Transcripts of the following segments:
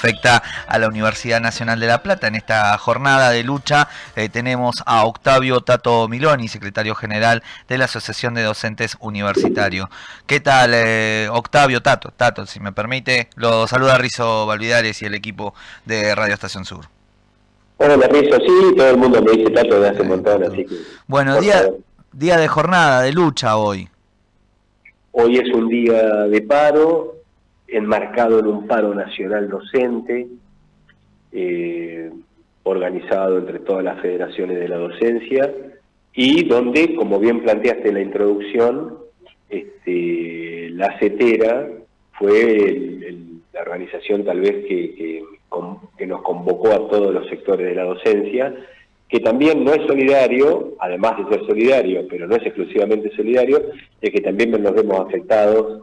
afecta a la Universidad Nacional de La Plata. En esta jornada de lucha tenemos a Octavio Tato Miloni, secretario general de la Asociación de Docentes Universitarios. ¿Qué tal, Octavio? Tato, si me permite, lo saluda Rizo Valvidares y el equipo de Radio Estación Sur. Hola, Rizo, sí, todo el mundo me dice Tato de hace un montón, así que... Bueno, día de jornada, de lucha hoy. Hoy es un día de paro, enmarcado en un paro nacional docente, organizado entre todas las federaciones de la docencia, y donde, como bien planteaste en la introducción, la CETERA fue la organización tal vez que nos convocó a todos los sectores de la docencia, que también no es solidario, además de ser solidario, pero no es exclusivamente solidario, es que también nos vemos afectados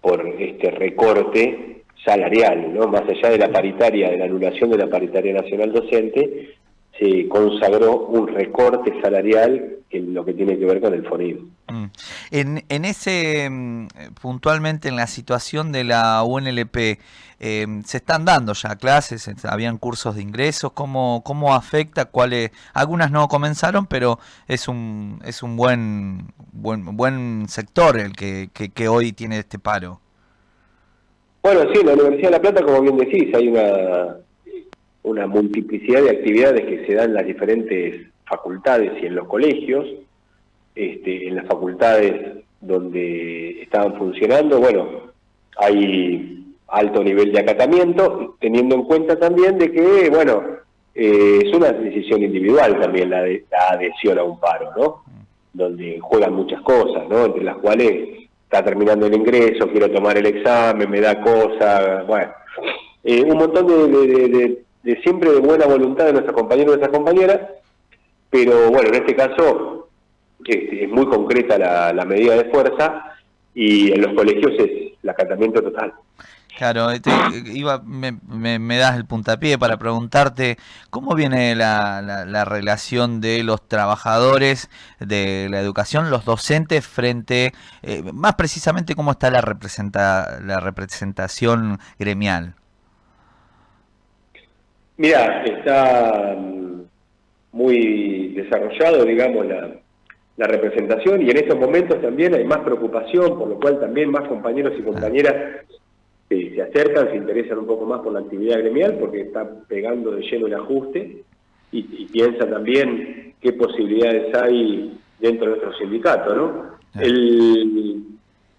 por este recorte salarial, ¿no? Más allá de la paritaria, de la anulación de la paritaria nacional docente, se consagró un recorte salarial en lo que tiene que ver con el FONIM. En ese, puntualmente en la situación de la UNLP, ¿se están dando ya clases? ¿Habían cursos de ingresos? ¿Cómo afecta? Algunas no comenzaron, pero es un buen sector el que hoy tiene este paro. Bueno, sí, en la Universidad de La Plata, como bien decís, hay una multiplicidad de actividades que se dan en las diferentes facultades y en los colegios. En las facultades donde estaban funcionando, bueno, hay alto nivel de acatamiento, teniendo en cuenta también de que, bueno, es una decisión individual también la adhesión a un paro, ¿no? Donde juegan muchas cosas, ¿no? Entre las cuales está terminando el ingreso, quiero tomar el examen, me da cosa, bueno, un montón de siempre de buena voluntad de nuestros compañeros y nuestras compañeras, pero bueno, en este caso es muy concreta la medida de fuerza y en los colegios es el acatamiento total. Claro, me das el puntapié para preguntarte cómo viene la relación de los trabajadores de la educación, los docentes, frente, más precisamente cómo está la representación gremial. Mira, está muy desarrollado, digamos, la representación, y en estos momentos también hay más preocupación, por lo cual también más compañeros y compañeras se acercan, se interesan un poco más por la actividad gremial, porque está pegando de lleno el ajuste, y piensa también qué posibilidades hay dentro de nuestro sindicato, ¿no?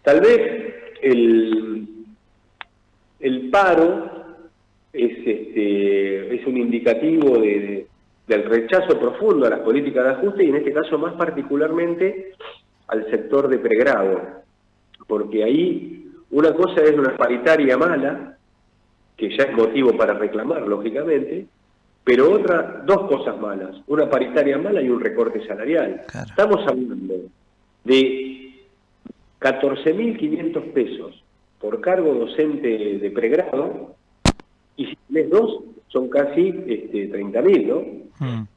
Tal vez el paro es un indicativo del rechazo profundo a las políticas de ajuste, y en este caso más particularmente al sector de pregrado, porque ahí una cosa es una paritaria mala, que ya es motivo para reclamar, lógicamente, pero dos cosas malas, una paritaria mala y un recorte salarial. Claro. Estamos hablando de 14.500 pesos por cargo docente de pregrado, y si tenés dos, son casi 30.000, ¿no?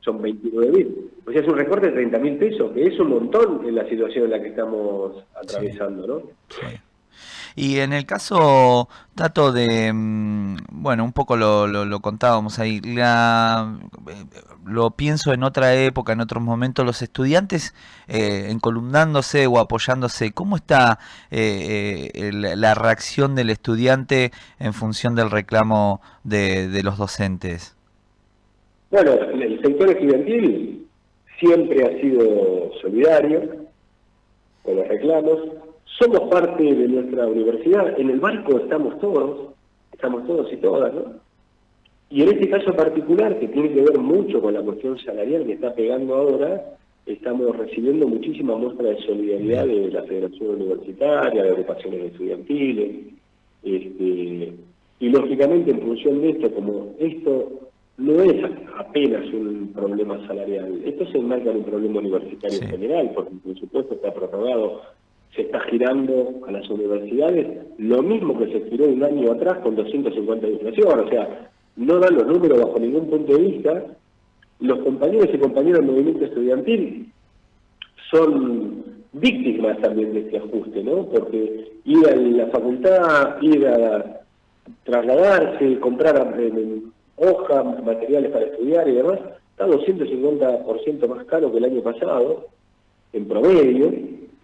Son 29.000. O sea, es un recorte de 30.000 pesos, que es un montón en la situación en la que estamos atravesando, ¿no? Sí. Y en el caso, Tato, bueno, un poco lo contábamos ahí, lo pienso en otra época, en otros momentos, los estudiantes encolumnándose o apoyándose, ¿cómo está la reacción del estudiante en función del reclamo de los docentes? Bueno, el sector estudiantil siempre ha sido solidario con los reclamos. Somos parte de nuestra universidad, en el barco estamos todos y todas, ¿no? Y en este caso particular, que tiene que ver mucho con la cuestión salarial que está pegando ahora, estamos recibiendo muchísimas muestras de solidaridad de la Federación Universitaria, de agrupaciones estudiantiles, y lógicamente en función de esto, como esto no es apenas un problema salarial, esto se enmarca en un problema universitario en general, porque el presupuesto está prorrogado, se está girando a las universidades lo mismo que se giró un año atrás con 250 de inflación, o sea, no dan los números bajo ningún punto de vista. Los compañeros y compañeras del movimiento estudiantil son víctimas también de este ajuste, ¿no? Porque ir a la facultad, ir a trasladarse, comprar hojas, materiales para estudiar y demás, está 250% más caro que el año pasado, en promedio,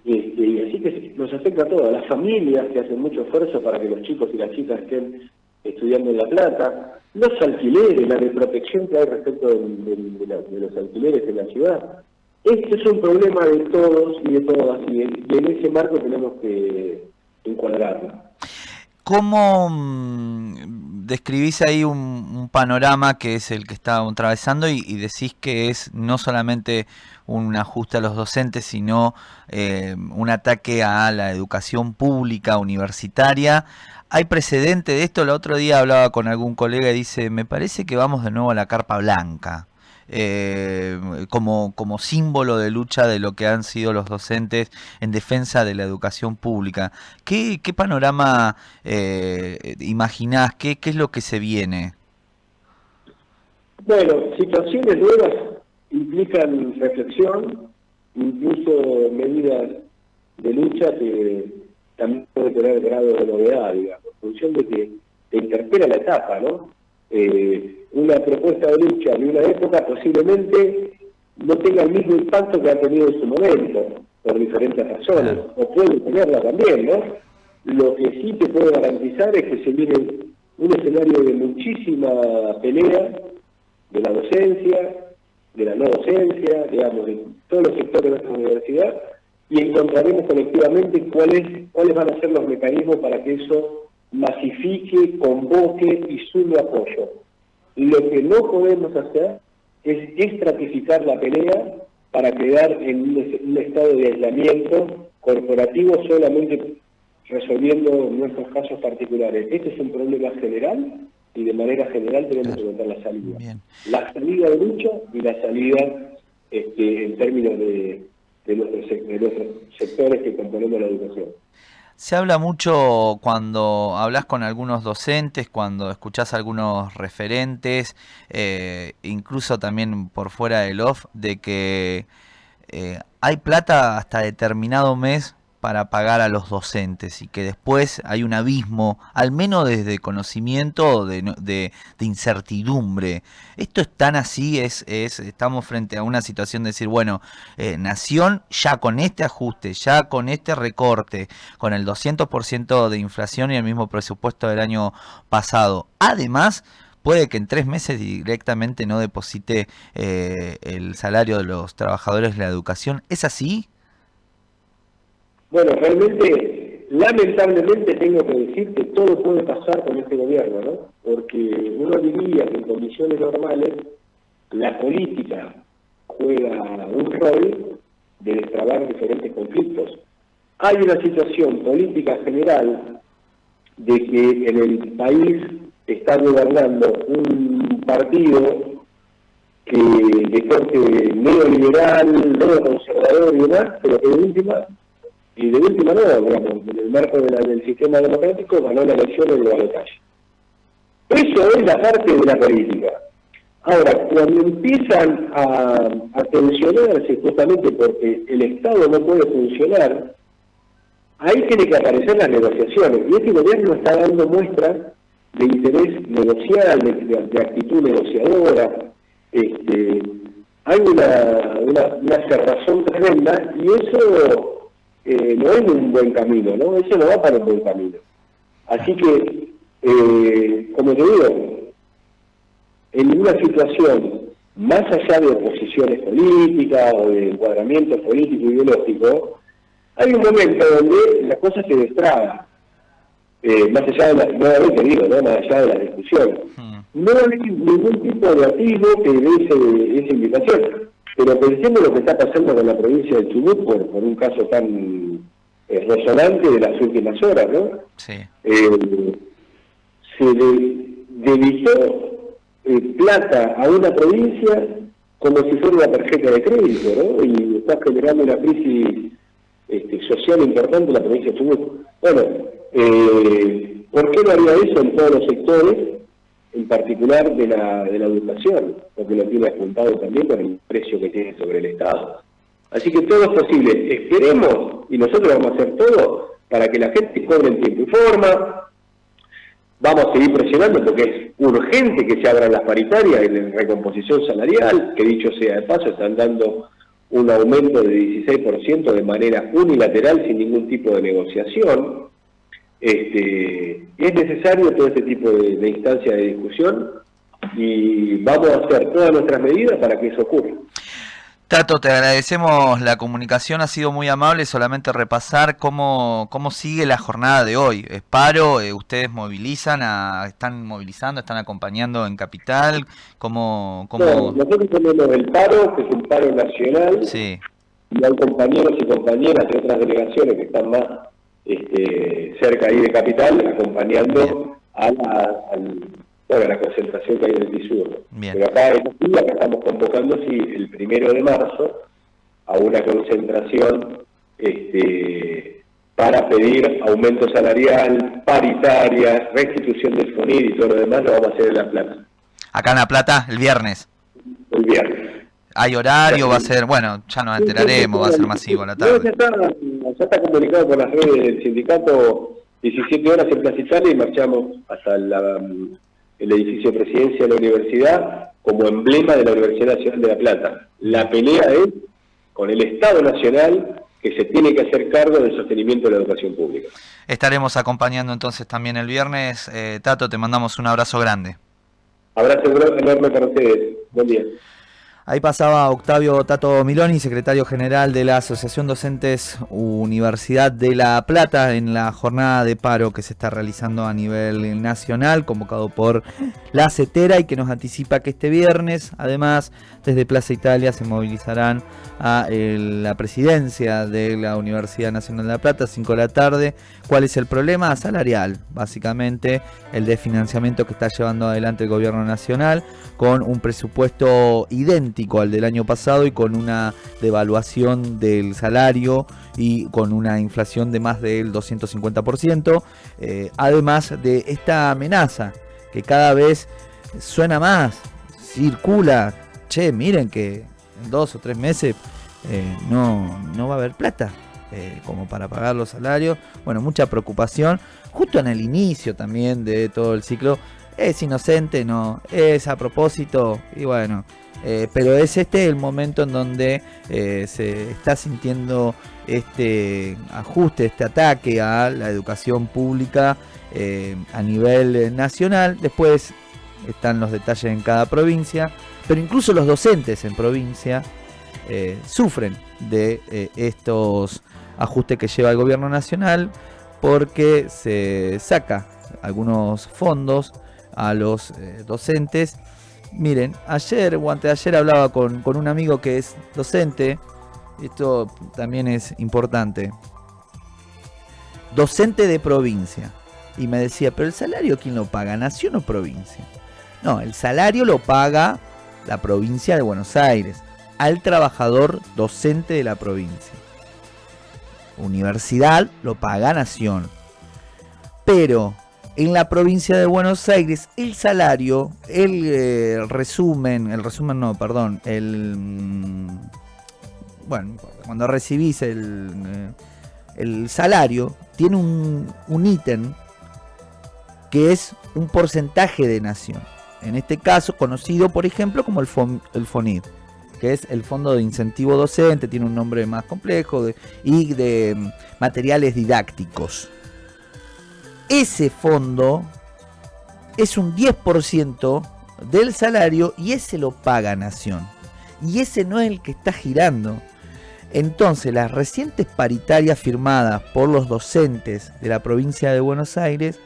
y así que nos afecta a todas las familias que hacen mucho esfuerzo para que los chicos y las chicas estén estudiando en La Plata, los alquileres, la desprotección que hay respecto de los alquileres en la ciudad. Este es un problema de todos y de todas, y en ese marco tenemos que encuadrarlo. ¿Cómo describís ahí un panorama que es el que está atravesando y decís que es no solamente un ajuste a los docentes, sino un ataque a la educación pública universitaria? ¿Hay precedente de esto? El otro día hablaba con algún colega y dice, me parece que vamos de nuevo a la carpa blanca. Como símbolo de lucha de lo que han sido los docentes en defensa de la educación pública. ¿Qué panorama imaginás? ¿Qué es lo que se viene? Bueno, situaciones nuevas implican reflexión, incluso medidas de lucha que también pueden tener grado de novedad, digamos, en función de que te interpela la etapa, ¿no? Una propuesta de lucha de una época posiblemente no tenga el mismo impacto que ha tenido en su momento, por diferentes razones, o puede tenerla también, ¿no? Lo que sí te puedo garantizar es que se viene un escenario de muchísima pelea de la docencia, de la no docencia, digamos, de todos los sectores de nuestra universidad, y encontraremos colectivamente cuáles van a ser los mecanismos para que eso masifique, convoque y sume apoyo. Lo que no podemos hacer es estratificar la pelea para quedar en un estado de aislamiento corporativo solamente resolviendo nuestros casos particulares. Este es un problema general y de manera general tenemos que encontrar la salida. Bien. La salida de lucha y la salida en términos de nuestros sectores que componemos la educación. Se habla mucho cuando hablas con algunos docentes, cuando escuchás a algunos referentes, incluso también por fuera del off, de que hay plata hasta determinado mes para pagar a los docentes y que después hay un abismo, al menos desde conocimiento de incertidumbre. Esto es tan así, estamos frente a una situación de decir, bueno, Nación ya con este ajuste, ya con este recorte, con el 200% de inflación y el mismo presupuesto del año pasado. Además, puede que en 3 meses directamente no deposite el salario de los trabajadores de la educación. ¿Es así? Bueno, realmente, lamentablemente tengo que decir que todo puede pasar con este gobierno, ¿no? Porque uno diría que en condiciones normales la política juega un rol de destrabar diferentes conflictos. Hay una situación política general de que en el país está gobernando un partido que de corte neoliberal, neoconservador y demás, pero que de última no, digamos, en el marco del sistema democrático ganó la elección en el balotaje. Eso es la parte de la política. Ahora, cuando empiezan a tensionarse justamente porque el Estado no puede funcionar, ahí tiene que aparecer las negociaciones. Y este gobierno está dando muestras de interés negocial, de actitud negociadora. Hay una cerrazón tremenda y eso no es un buen camino, ¿no? Eso no va para un buen camino. Así que, como te digo, en una situación más allá de oposiciones políticas o de encuadramientos políticos y ideológicos, hay un momento donde la cosa se destraba, más allá de nuevamente digo, ¿no? Más allá de la discusión. No hay ningún tipo de atisbo que dé esa invitación. Pero pensemos lo que está pasando con la provincia de Chubut por un caso tan resonante de las últimas horas, ¿no? Sí. Se debitó plata a una provincia como si fuera una tarjeta de crédito, ¿no? Y está generando una crisis social importante en la provincia de Chubut. Bueno, ¿por qué no haría eso en todos los sectores? En particular de la educación, porque lo tiene apuntado también con el precio que tiene sobre el Estado. Así que todo es posible. Esperemos, y nosotros vamos a hacer todo, para que la gente cobre en tiempo y forma, vamos a seguir presionando porque es urgente que se abran las paritarias en recomposición salarial, que dicho sea de paso, están dando un aumento de 16% de manera unilateral sin ningún tipo de negociación. Es necesario todo este tipo de instancias de discusión y vamos a hacer todas nuestras medidas para que eso ocurra. Tato, te agradecemos la comunicación, ha sido muy amable. Solamente repasar cómo sigue la jornada de hoy. ¿Es paro? ¿Ustedes movilizan? ¿Están movilizando? ¿Están acompañando en Capital? ¿Cómo? No, nosotros tenemos el paro, que es un paro nacional, sí. Y hay compañeros y compañeras de otras delegaciones que están más cerca ahí de Capital, acompañando a la concentración que hay en el Tisur. Pero acá estamos convocando, sí, el 1 de marzo a una concentración para pedir aumento salarial, paritaria, restitución del FONID y todo lo demás, lo vamos a hacer en La Plata. ¿Acá en La Plata, el viernes? El viernes. ¿Hay horario? ¿Va a ser, bueno, ya nos enteraremos, va a ser masivo a la tarde? Ya está comunicado por las redes del sindicato, 17 horas en Plaza Italia y marchamos hasta el edificio de presidencia de la universidad como emblema de la Universidad Nacional de La Plata. La pelea es con el Estado Nacional, que se tiene que hacer cargo del sostenimiento de la educación pública. Estaremos acompañando entonces también el viernes. Tato, te mandamos un abrazo grande. Abrazo enorme para ustedes. Buen día. Ahí pasaba Octavio Tato Miloni, secretario general de la Asociación Docentes Universidad de La Plata, en la jornada de paro que se está realizando a nivel nacional, convocado por la CETERA, y que nos anticipa que este viernes, además, desde Plaza Italia se movilizarán a la presidencia de la Universidad Nacional de La Plata, 5 de la tarde. ¿Cuál es el problema? Salarial, básicamente el de financiamiento que está llevando adelante el gobierno nacional, con un presupuesto idéntico al del año pasado y con una devaluación del salario y con una inflación de más del 250%, además de esta amenaza que cada vez suena más, circula: che, miren que en 2 o 3 meses no va a haber plata como para pagar los salarios. Bueno, mucha preocupación, justo en el inicio también de todo el ciclo. Es inocente, no, es a propósito, y bueno, pero es el momento en donde se está sintiendo este ajuste, este ataque a la educación pública a nivel nacional. Después están los detalles en cada provincia, pero incluso los docentes en provincia sufren de estos ajustes que lleva el gobierno nacional, porque se saca algunos fondos a los docentes. Miren, ayer o anteayer hablaba con un amigo que es docente. Esto también es importante. Docente de provincia. Y me decía, pero el salario, ¿quién lo paga? ¿Nación o provincia? No, el salario lo paga la provincia de Buenos Aires al trabajador docente de la provincia. Universidad lo paga Nación. Pero en la provincia de Buenos Aires el salario, cuando recibís el salario, tiene un ítem que es un porcentaje de Nación. En este caso, conocido, por ejemplo, como el FONID, que es el Fondo de Incentivo Docente, tiene un nombre más complejo, y de materiales didácticos. Ese fondo es un 10% del salario y ese lo paga Nación. Y ese no es el que está girando. Entonces, las recientes paritarias firmadas por los docentes de la provincia de Buenos Aires,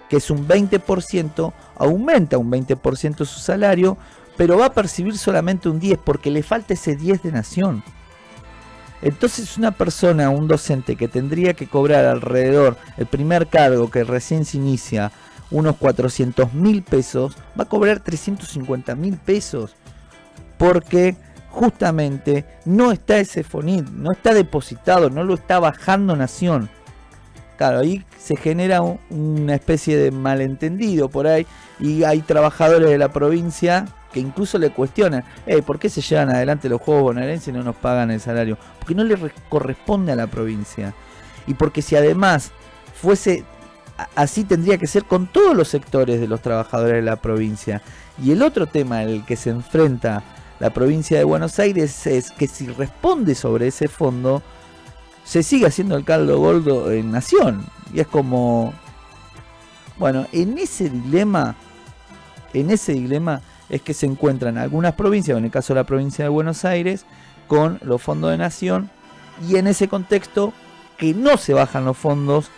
que es un 20%, aumenta un 20% su salario, pero va a percibir solamente un 10% porque le falta ese 10% de Nación. Entonces una persona, un docente que tendría que cobrar alrededor, el primer cargo que recién se inicia, unos 400.000 pesos, va a cobrar 350.000 pesos, porque justamente no está ese FONID, no está depositado, no lo está bajando Nación. Claro, ahí se genera una especie de malentendido por ahí, y hay trabajadores de la provincia que incluso le cuestionan: ¿por qué se llevan adelante los Juegos Bonaerenses y no nos pagan el salario? Porque no le corresponde a la provincia. Y porque si además fuese así tendría que ser con todos los sectores de los trabajadores de la provincia. Y el otro tema en el que se enfrenta la provincia de Buenos Aires es que si responde sobre ese fondo, se sigue haciendo el caldo gordo en Nación. Y es como, bueno, en ese dilema es que se encuentran algunas provincias, en el caso de la provincia de Buenos Aires, con los fondos de Nación, y en ese contexto que no se bajan los fondos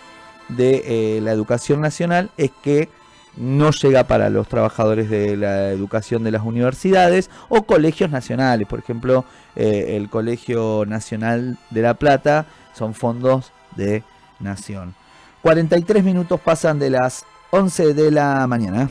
de la educación nacional, es que no llega para los trabajadores de la educación de las universidades o colegios nacionales. Por ejemplo, el Colegio Nacional de La Plata son fondos de Nación. 43 minutos pasan de las 11 de la mañana.